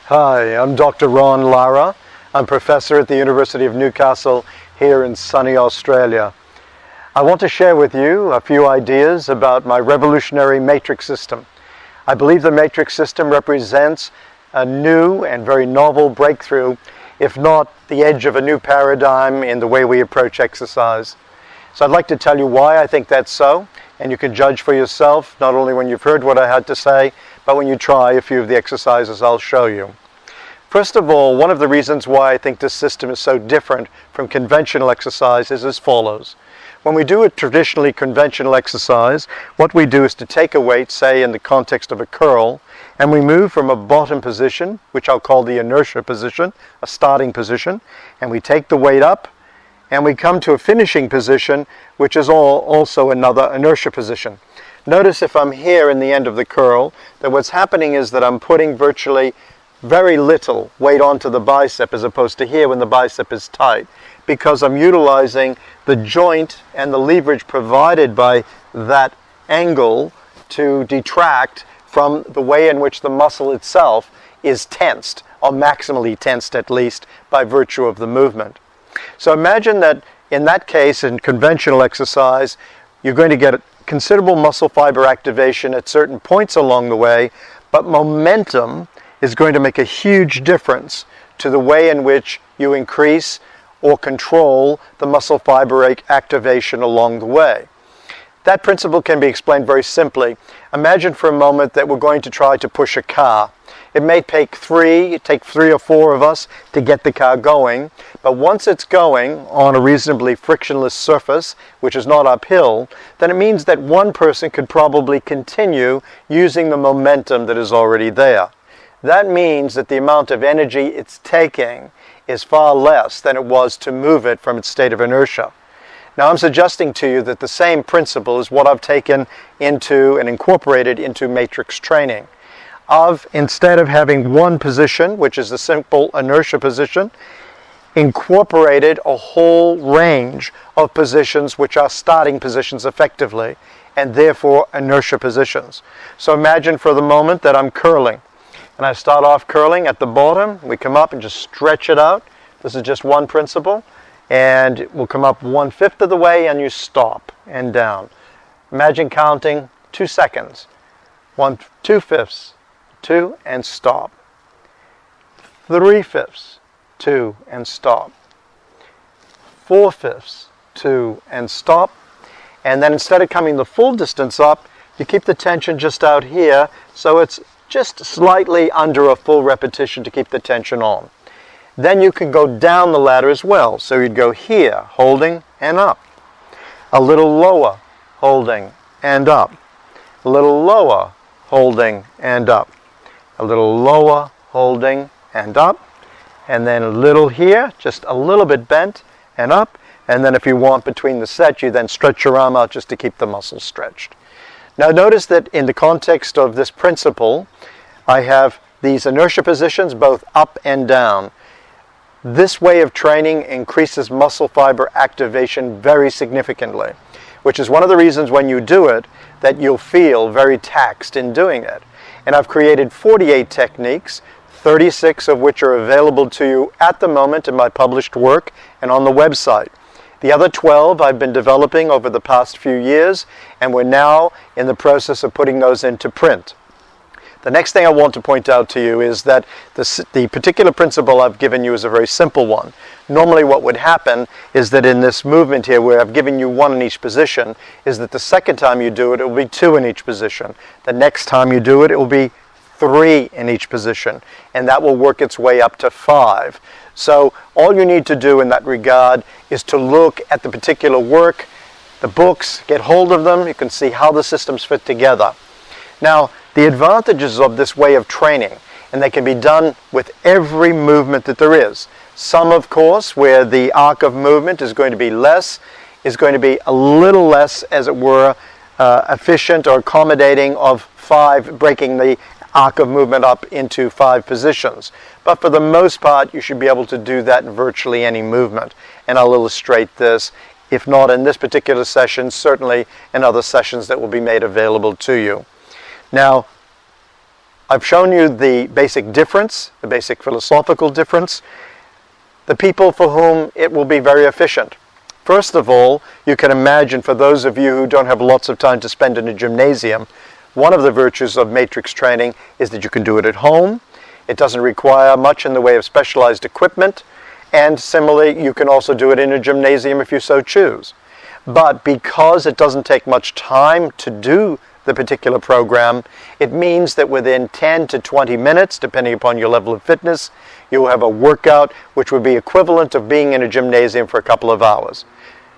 Hi, I'm Dr. Ron Lara. I'm professor at the University of Newcastle here in sunny Australia. I want to share with you a few ideas about my revolutionary matrix system. I believe the matrix system represents a new and very novel breakthrough, if not the edge of a new paradigm in the way we approach exercise. So I'd like to tell you why I think that's so, and you can judge for yourself, not only when you've heard what I had to say, but when you try a few of the exercises I'll show you. First of all, one of the reasons why I think this system is so different from conventional exercise is as follows. When we do a traditionally conventional exercise, what we do is to take a weight, say in the context of a curl, and we move from a bottom position, which I'll call the inertia position, a starting position, and we take the weight up, and we come to a finishing position, which is also another inertia position. Notice if I'm here in the end of the curl, that what's happening is that I'm putting virtually very little weight onto the bicep as opposed to here when the bicep is tight, because I'm utilizing the joint and the leverage provided by that angle to detract from the way in which the muscle itself is tensed, or maximally tensed at least, by virtue of the movement. So imagine that in that case, in conventional exercise, you're going to get considerable muscle fiber activation at certain points along the way, but momentum is going to make a huge difference to the way in which you increase or control the muscle fiber activation along the way. That principle can be explained very simply. Imagine for a moment that we're going to try to push a car. It may take three or four of us to get the car going, but once it's going on a reasonably frictionless surface, which is not uphill, then it means that one person could probably continue using the momentum that is already there. That means that the amount of energy it's taking is far less than it was to move it from its state of inertia. Now I'm suggesting to you that the same principle is what I've taken into and incorporated into matrix training. Instead of having one position, which is the simple inertia position, incorporated a whole range of positions which are starting positions effectively, and therefore inertia positions. So imagine for the moment that I'm curling. And I start off curling at the bottom. We come up and just stretch it out. This is just one principle. And we'll come up 1/5 of the way and you stop and down. Imagine counting 2 seconds. 2/5, 2 and stop. 3/5, 2 and stop. 4/5, 2 and stop. And then instead of coming the full distance up, you keep the tension just out here, so it's just slightly under a full repetition to keep the tension on. Then you can go down the ladder as well. So you'd go here, holding and up. A little lower, holding and up. A little lower, holding and up. A little lower, holding and up. And then a little here, just a little bit bent and up. And then if you want between the set, you then stretch your arm out just to keep the muscle stretched. Now notice that in the context of this principle, I have these inertia positions both up and down. This way of training increases muscle fiber activation very significantly, which is one of the reasons when you do it that you'll feel very taxed in doing it. And I've created 48 techniques, 36 of which are available to you at the moment in my published work and on the website. The other 12 I've been developing over the past few years, and we're now in the process of putting those into print. The next thing I want to point out to you is that the particular principle I've given you is a very simple one. Normally what would happen is that in this movement here, where I've given you 1 in each position, is that the second time you do it, it will be 2 in each position. The next time you do it, it will be 3 in each position, and that will work its way up to 5. So all you need to do in that regard is to look at the particular work, the books, get hold of them. You can see how the systems fit together. Now, the advantages of this way of training, and they can be done with every movement that there is. Some, of course, where the arc of movement is going to be less, is going to be a little less, as it were, efficient or accommodating of 5, breaking the arc of movement up into 5 positions. But for the most part, you should be able to do that in virtually any movement. And I'll illustrate this, if not in this particular session, certainly in other sessions that will be made available to you. Now, I've shown you the basic difference, the basic philosophical difference, the people for whom it will be very efficient. First of all, you can imagine, for those of you who don't have lots of time to spend in a gymnasium, one of the virtues of matrix training is that you can do it at home. It doesn't require much in the way of specialized equipment, and similarly, you can also do it in a gymnasium if you so choose. But because it doesn't take much time to do the particular program, it means that within 10 to 20 minutes, depending upon your level of fitness, you will have a workout which would be equivalent of being in a gymnasium for a couple of hours.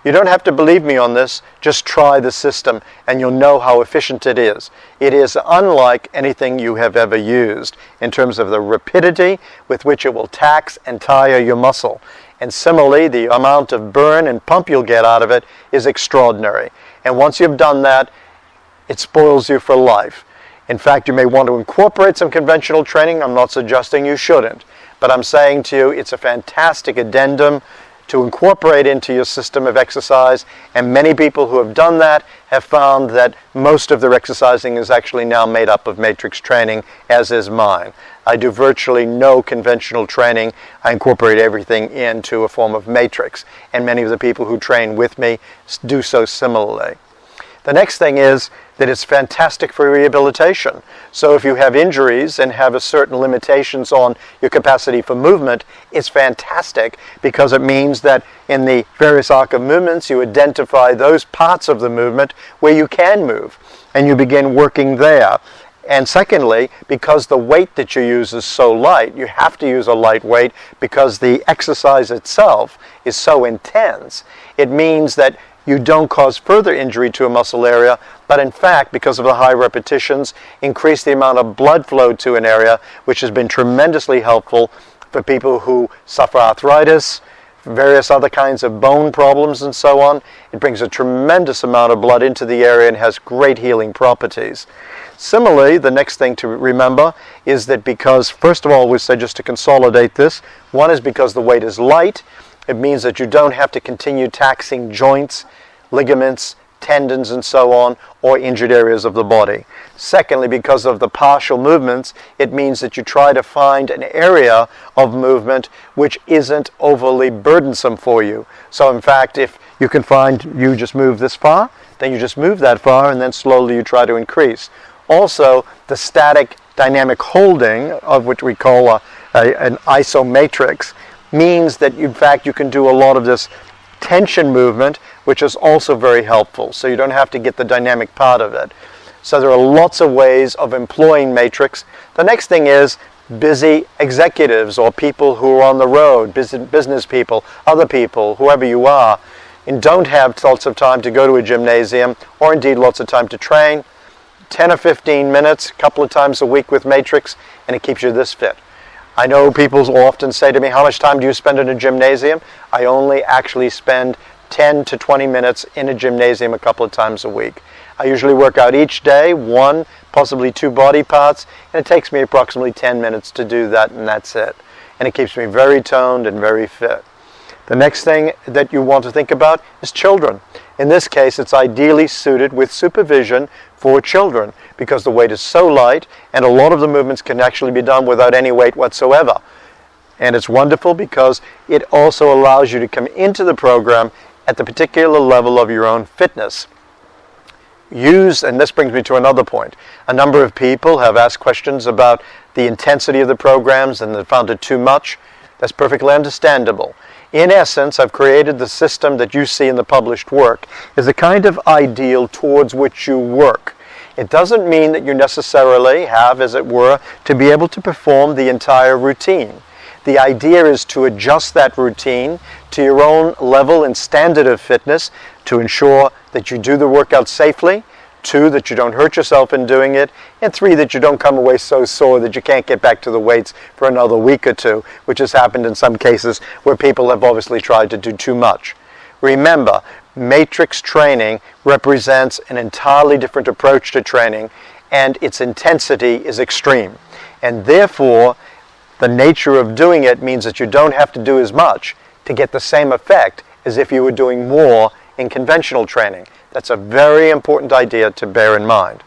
You don't have to believe me on this, just try the system and you'll know how efficient it is. It is unlike anything you have ever used in terms of the rapidity with which it will tax and tire your muscle. And similarly, the amount of burn and pump you'll get out of it is extraordinary. And once you've done that, it spoils you for life. In fact, you may want to incorporate some conventional training. I'm not suggesting you shouldn't. But I'm saying to you, it's a fantastic addendum to incorporate into your system of exercise. And many people who have done that have found that most of their exercising is actually now made up of matrix training, as is mine. I do virtually no conventional training. I incorporate everything into a form of matrix. And many of the people who train with me do so similarly. The next thing is that it's fantastic for rehabilitation. So if you have injuries and have a certain limitations on your capacity for movement, it's fantastic because it means that in the various arc of movements, you identify those parts of the movement where you can move and you begin working there. And secondly, because the weight that you use is so light, you have to use a light weight because the exercise itself is so intense. It means that you don't cause further injury to a muscle area, but in fact, because of the high repetitions, increase the amount of blood flow to an area, which has been tremendously helpful for people who suffer arthritis, various other kinds of bone problems and so on. It brings a tremendous amount of blood into the area and has great healing properties. Similarly, the next thing to remember is that because, first of all, we say just to consolidate this, one is because the weight is light. It means that you don't have to continue taxing joints, ligaments, tendons, and so on, or injured areas of the body. Secondly, because of the partial movements, it means that you try to find an area of movement which isn't overly burdensome for you. So in fact, if you can find you just move this far, then you just move that far, and then slowly you try to increase. Also, the static dynamic holding, of which we call an isomatrix, means that in fact you can do a lot of this tension movement, which is also very helpful. So you don't have to get the dynamic part of it. So there are lots of ways of employing matrix. The next thing is busy executives or people who are on the road, business people, other people, whoever you are, and don't have lots of time to go to a gymnasium or indeed lots of time to train. 10 or 15 minutes, a couple of times a week with matrix, and it keeps you this fit. I know people often say to me, how much time do you spend in a gymnasium? I only actually spend 10 to 20 minutes in a gymnasium a couple of times a week. I usually work out each day, 1, possibly 2 body parts, and it takes me approximately 10 minutes to do that, and that's it. And it keeps me very toned and very fit. The next thing that you want to think about is children. In this case, it's ideally suited with supervision for children because the weight is so light and a lot of the movements can actually be done without any weight whatsoever. And it's wonderful because it also allows you to come into the program at the particular level of your own fitness. And this brings me to another point. A number of people have asked questions about the intensity of the programs and they found it too much. That's perfectly understandable. In essence, I've created the system that you see in the published work is the kind of ideal towards which you work. It doesn't mean that you necessarily have, as it were, to be able to perform the entire routine. The idea is to adjust that routine to your own level and standard of fitness to ensure that you do the workout safely, 2, that you don't hurt yourself in doing it, and 3, that you don't come away so sore that you can't get back to the weights for another week or 2, which has happened in some cases where people have obviously tried to do too much. Remember, matrix training represents an entirely different approach to training, and its intensity is extreme. And therefore, the nature of doing it means that you don't have to do as much to get the same effect as if you were doing more in conventional training. That's a very important idea to bear in mind.